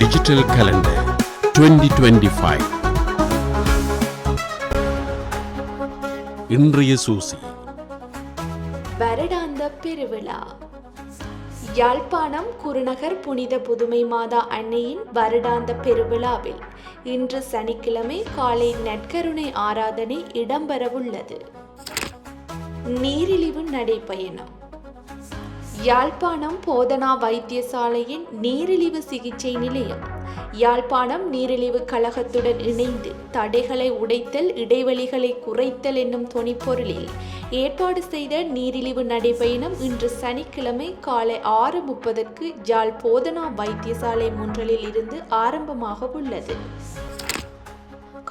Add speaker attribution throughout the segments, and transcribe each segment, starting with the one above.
Speaker 1: Digital Calendar 2025. இன்றைய சூசி.
Speaker 2: வருடாந்த பெருவிழா. யாழ்ப்பாணம் குருநகர் புனித புதுமை மாதா அன்னையின் வருடாந்த பெருவிழாவில் இன்று சனிக்கிழமை காலை நற்கருணை ஆராதனை இடம்பெறவுள்ளது. நீரிழிவு நடைபயணம். யாழ்ப்பாணம் போதனா வைத்தியசாலையின் நீரிழிவு சிகிச்சை நிலையம் யாழ்ப்பாணம் நீரிழிவு கழகத்துடன் இணைந்து தடைகளை உடைத்தல், இடைவெளிகளை குறைத்தல் என்னும் தொனிப்பொருளில் ஏற்பாடு செய்த நீரிழிவு நடைபயணம் இன்று சனிக்கிழமை காலை 6:30 யாழ் போதனா வைத்தியசாலை முன்றலில் இருந்து ஆரம்பமாக உள்ளது.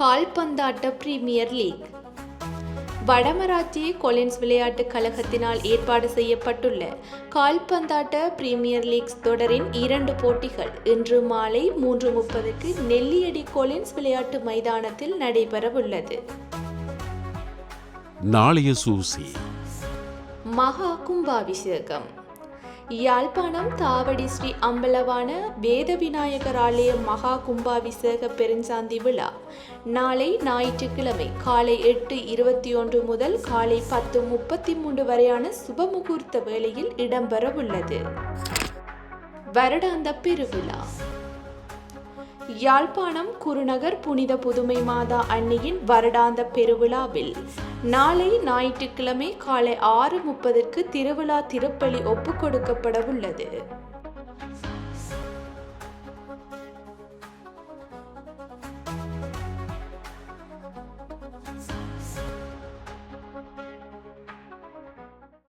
Speaker 2: கால்பந்தாட்ட பிரீமியர் லீக். வடமராட்சி கொலின்ஸ் விளையாட்டு கழகத்தினால் ஏற்பாடு செய்யப்பட்டுள்ள கால்பந்தாட்ட பிரீமியர் லீக் தொடரின் 2 போட்டிகள் இன்று மாலை 3:30 நெல்லியடி கொலின்ஸ் விளையாட்டு மைதானத்தில் நடைபெறவுள்ளது.
Speaker 1: நாளைய சூசி.
Speaker 2: மகா கும்பாபிஷேகம். யாழ்ப்பாணம் தாவடி ஸ்ரீ அம்பலவான வேத விநாயகர் ஆலய மகா கும்பாபிஷேக பெருஞ்சாந்தி விழா நாளை ஞாயிற்றுக்கிழமை காலை 8:21 முதல் காலை 10:33 வரையான சுபமுகூர்த்த வேளையில் இடம்பெறவுள்ளது. வருடாந்த பெருவிழா. யாழ்ப்பாணம் குருநகர் புனித புதுமை மாதா அன்னையின் வருடாந்த பெருவிழாவில் நாளை ஞாயிற்றுக்கிழமை காலை 6:30 திருவிழா திருப்பலி ஒப்புக் கொடுக்கப்பட உள்ளது.